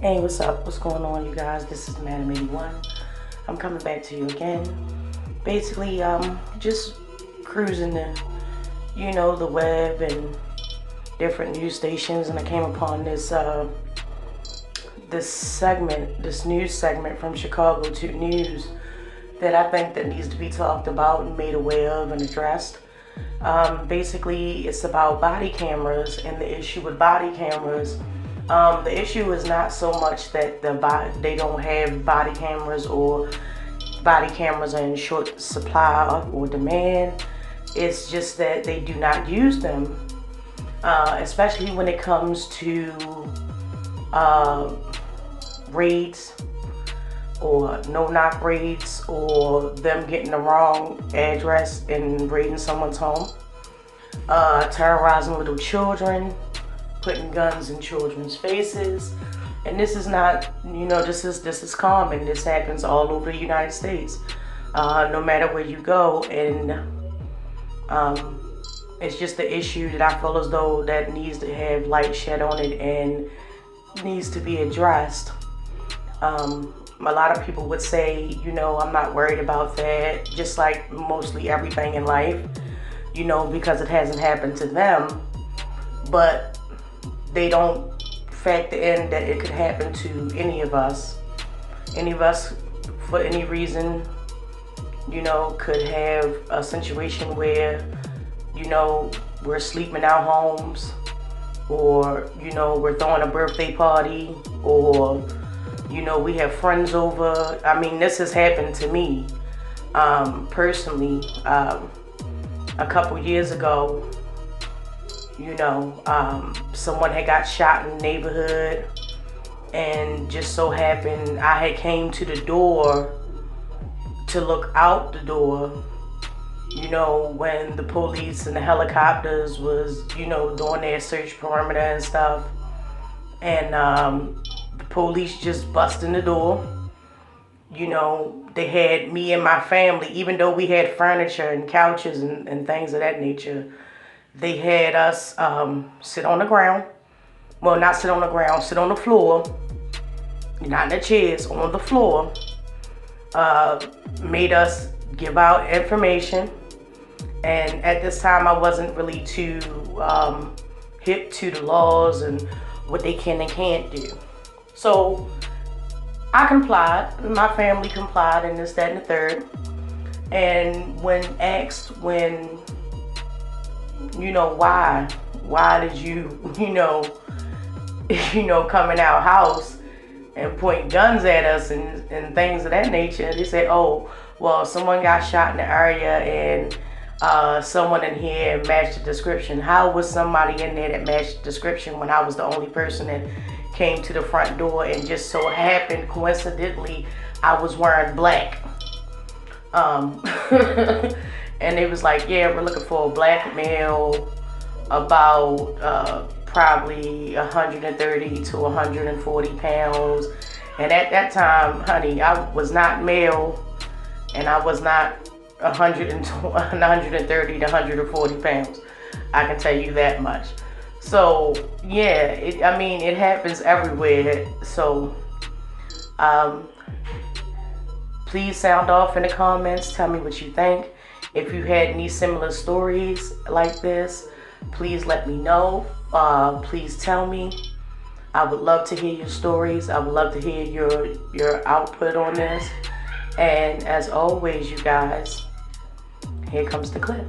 Hey, what's up? What's going on, you guys? This is Madam 81. I'm coming back to you again. Basically, just cruising the web and different news stations, and I came upon this news segment from Chicago 2 News that I think that needs to be talked about and made aware of and addressed. Basically, it's about body cameras and the issue with body cameras. The issue is not so much that they don't have body cameras or body cameras are in short supply or demand. It's just that they do not use them, especially when it comes to raids or no-knock raids or them getting the wrong address and raiding someone's home, terrorizing little children, putting guns in children's faces. And this is not, this is common. This happens all over the United States, no matter where you go. And it's just the issue that I feel as though that needs to have light shed on it and needs to be addressed. A lot of people would say, I'm not worried about that, just like mostly everything in life, because it hasn't happened to them. But they don't factor in that it could happen to any of us. Any of us, for any reason, could have a situation where, we're sleeping in our homes, or, we're throwing a birthday party, or, we have friends over. I mean, this has happened to me, personally. A couple years ago, someone had got shot in the neighborhood, and just so happened I had came to the door to look out the door, when the police and the helicopters was, doing their search perimeter and stuff. And the police just bust in the door. They had me and my family, even though we had furniture and couches and things of that nature. They had us sit on the ground. Well, not sit on the ground, sit on the floor. Not in the chairs, on the floor. Made us give out information. And at this time, I wasn't really too hip to the laws and what they can and can't do. So I complied, my family complied, and this, that, and the third. And when asked, why did you, come in our house and point guns at us and things of that nature? They said, oh, well, someone got shot in the area and someone in here matched the description. How was somebody in there that matched the description when I was the only person that came to the front door, and just so happened, coincidentally, I was wearing black. And it was like, yeah, we're looking for a black male about probably 130 to 140 pounds. And at that time, honey, I was not male, and I was not 130 to 140 pounds. I can tell you that much. So, yeah, it happens everywhere. So, please sound off in the comments. Tell me what you think. If you had any similar stories like this, please let me know. Please tell me. I would love to hear your stories. I would love to hear your output on this. And as always, you guys, here comes the clip.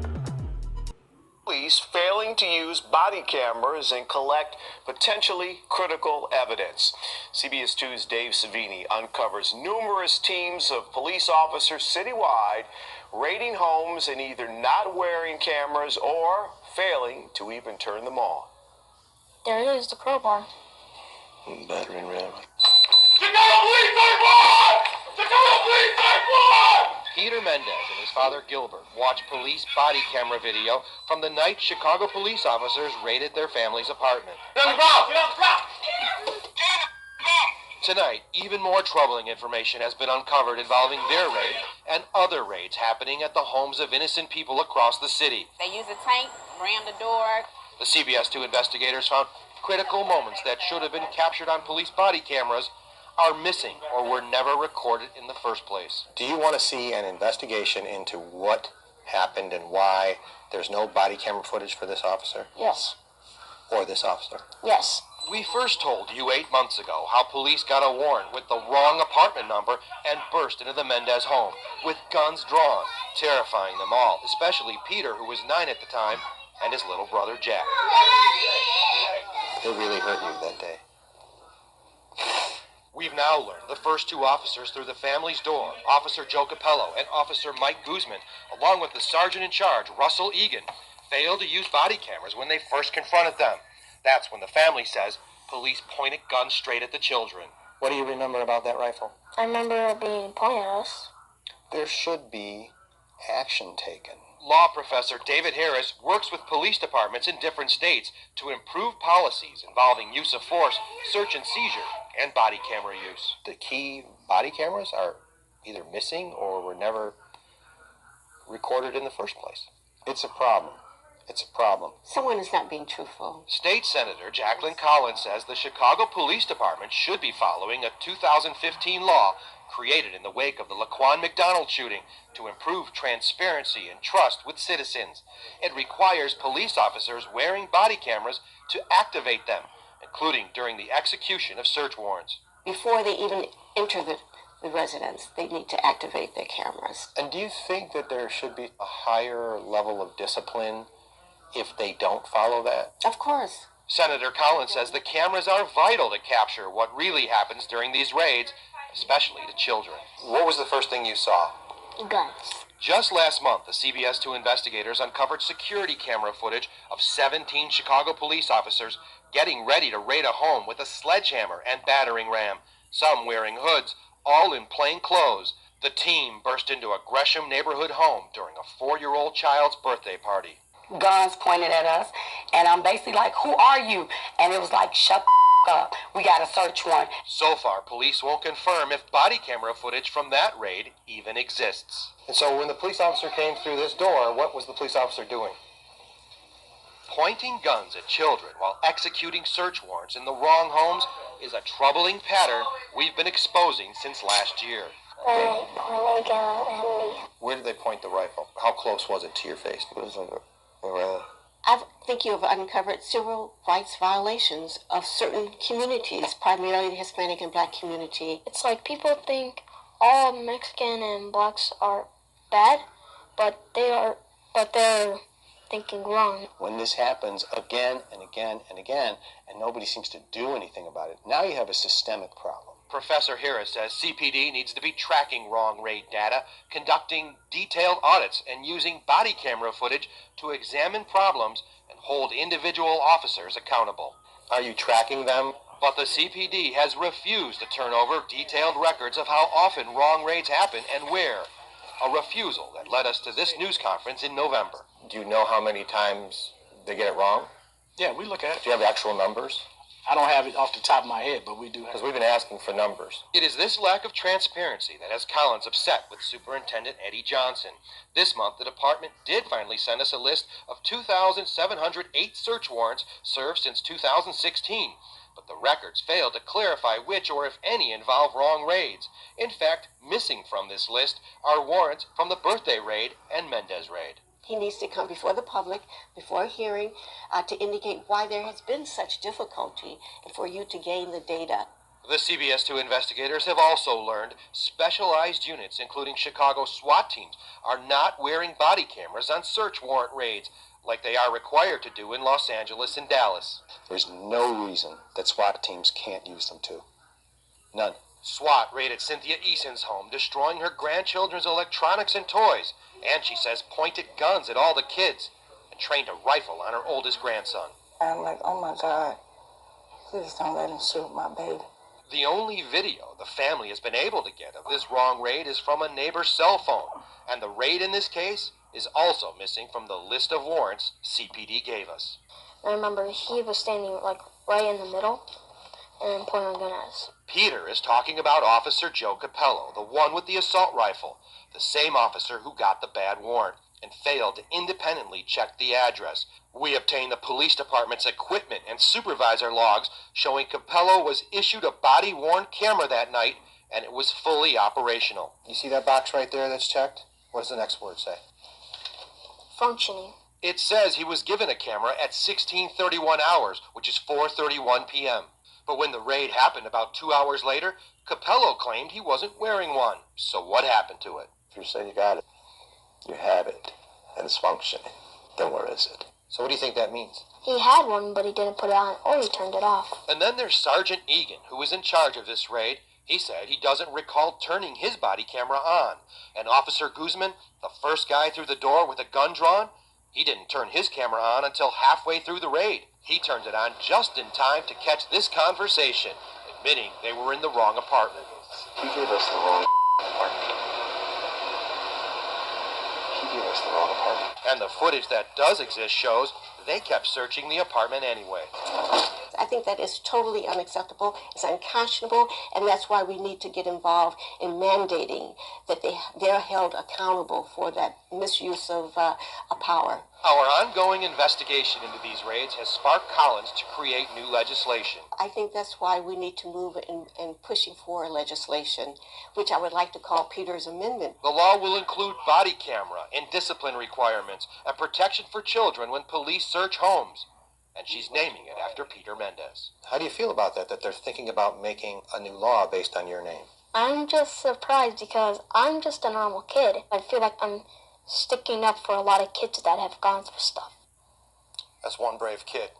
Police failing to use body cameras and collect potentially critical evidence. CBS 2's Dave Savini uncovers numerous teams of police officers citywide raiding homes and either not wearing cameras or failing to even turn them on. There it is, the crowbar. Battering ram. Chicago Police Type 1! Chicago Police Type 1! Peter Mendez and his father Gilbert watched police body camera video from the night Chicago police officers raided their family's apartment. Tonight, even more troubling information has been uncovered involving their raid and other raids happening at the homes of innocent people across the city. They used a tank, rammed the door. The CBS 2 investigators found critical moments that should have been captured on police body cameras are missing or were never recorded in the first place. Do you want to see an investigation into what happened and why there's no body camera footage for this officer Yes. or this officer? Yes. We first told you 8 months ago how police got a warrant with the wrong apartment number and burst into the Mendez home with guns drawn, terrifying them all, especially Peter, who was 9 at the time, and his little brother Jack. They really hurt you that day. We've now learned the first 2 officers through the family's door, Officer Joe Capello and Officer Mike Guzman, along with the sergeant in charge, Russell Egan, failed to use body cameras when they first confronted them. That's when the family says police pointed guns straight at the children. What do you remember about that rifle? I remember it being pointed at us. There should be action taken. Law professor David Harris works with police departments in different states to improve policies involving use of force, search and seizure, and body camera use. The key body cameras are either missing or were never recorded in the first place. It's a problem. It's a problem. Someone is not being truthful. State Senator Jacqueline Collins says the Chicago Police Department should be following a 2015 law created in the wake of the Laquan McDonald shooting to improve transparency and trust with citizens. It requires police officers wearing body cameras to activate them, including during the execution of search warrants. Before they even enter the residence, they need to activate their cameras. And do you think that there should be a higher level of discipline if they don't follow that? Of course. Senator Collins says the cameras are vital to capture what really happens during these raids, especially to children. What was the first thing you saw? Guns. Just last month, the CBS 2 investigators uncovered security camera footage of 17 Chicago police officers getting ready to raid a home with a sledgehammer and battering ram, some wearing hoods, all in plain clothes. The team burst into a Gresham neighborhood home during a 4-year-old child's birthday party. Guns pointed at us, and I'm basically like, who are you? And it was like, shut the up. We got a search warrant. So far, police won't confirm if body camera footage from that raid even exists. And so when the police officer came through this door, what was the police officer doing? Pointing guns at children while executing search warrants in the wrong homes is a troubling pattern we've been exposing since last year. They pointed a gun at me. Where did they point the rifle? How close was it to your face? It was I think you have uncovered civil rights violations of certain communities, primarily the Hispanic and Black community. It's like people think all Mexican and blacks are bad, but they're thinking wrong. When this happens again and again and again, and nobody seems to do anything about it, now you have a systemic problem. Professor Harris says CPD needs to be tracking wrong raid data, conducting detailed audits, and using body camera footage to examine problems and hold individual officers accountable. Are you tracking them? But the CPD has refused to turn over detailed records of how often wrong raids happen and where. A refusal that led us to this news conference in November. Do you know how many times they get it wrong? Yeah, we look at it. Do you have actual numbers? I don't have it off the top of my head, but we do have Because it. we've been asking for numbers. It is this lack of transparency that has Collins upset with Superintendent Eddie Johnson. This month, the department did finally send us a list of 2,708 search warrants served since 2016. But the records failed to clarify which or if any involve wrong raids. In fact, missing from this list are warrants from the birthday raid and Mendez raid. He needs to come before the public, before a hearing, to indicate why there has been such difficulty and for you to gain the data. The CBS 2 investigators have also learned specialized units, including Chicago SWAT teams, are not wearing body cameras on search warrant raids like they are required to do in Los Angeles and Dallas. There's no reason that SWAT teams can't use them too. None. SWAT raided Cynthia Eason's home, destroying her grandchildren's electronics and toys. And she says pointed guns at all the kids and trained a rifle on her oldest grandson. I'm like, oh my God, please don't let him shoot my baby. The only video the family has been able to get of this wrong raid is from a neighbor's cell phone. And the raid in this case is also missing from the list of warrants CPD gave us. I remember he was standing like right in the middle and pointing a gun at us. Peter is talking about Officer Joe Capello, the one with the assault rifle, the same officer who got the bad warrant. and failed to independently check the address. We obtained the police department's equipment and supervisor logs showing Capello was issued a body-worn camera that night, and it was fully operational. You see that box right there that's checked? What does the next word say? Functioning. It says he was given a camera at 16:31 hours, which is 4:31 p.m. But when the raid happened about 2 hours later, Capello claimed he wasn't wearing one. So what happened to it? If you say you got it, you have it, and it's functioning, then where is it? So what do you think that means? He had one, but he didn't put it on, or he turned it off. And then there's Sergeant Egan, who was in charge of this raid. He said he doesn't recall turning his body camera on. And Officer Guzman, the first guy through the door with a gun drawn, he didn't turn his camera on until halfway through the raid. He turned it on just in time to catch this conversation, admitting they were in the wrong apartment. He gave us the wrong apartment. He gave us the wrong apartment. And the footage that does exist shows they kept searching the apartment anyway. I think that is totally unacceptable. It's unconscionable, and that's why we need to get involved in mandating that they're held accountable for that misuse of power. Our ongoing investigation into these raids has sparked Collins to create new legislation. I think that's why we need to move in pushing for legislation, which I would like to call Peter's Amendment. The law will include body camera and discipline requirements and protection for children when police search homes. And she's naming it after Peter Mendez. How do you feel about that they're thinking about making a new law based on your name? I'm just surprised because I'm just a normal kid. I feel like I'm sticking up for a lot of kids that have gone through stuff. That's one brave kid.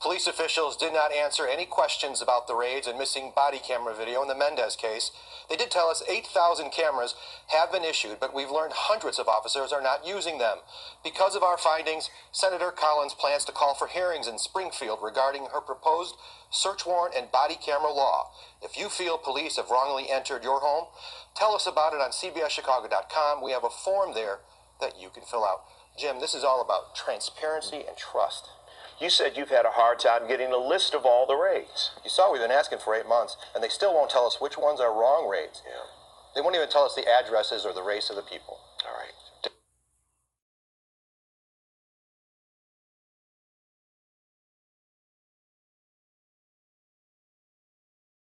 Police officials did not answer any questions about the raids and missing body camera video in the Mendez case. They did tell us 8,000 cameras have been issued, but we've learned hundreds of officers are not using them. Because of our findings, Senator Collins plans to call for hearings in Springfield regarding her proposed search warrant and body camera law. If you feel police have wrongly entered your home, tell us about it on CBSChicago.com. We have a form there that you can fill out. Jim, this is all about transparency and trust. You said you've had a hard time getting a list of all the raids. You saw we've been asking for 8 months, and they still won't tell us which ones are wrong raids. Yeah. They won't even tell us the addresses or the race of the people.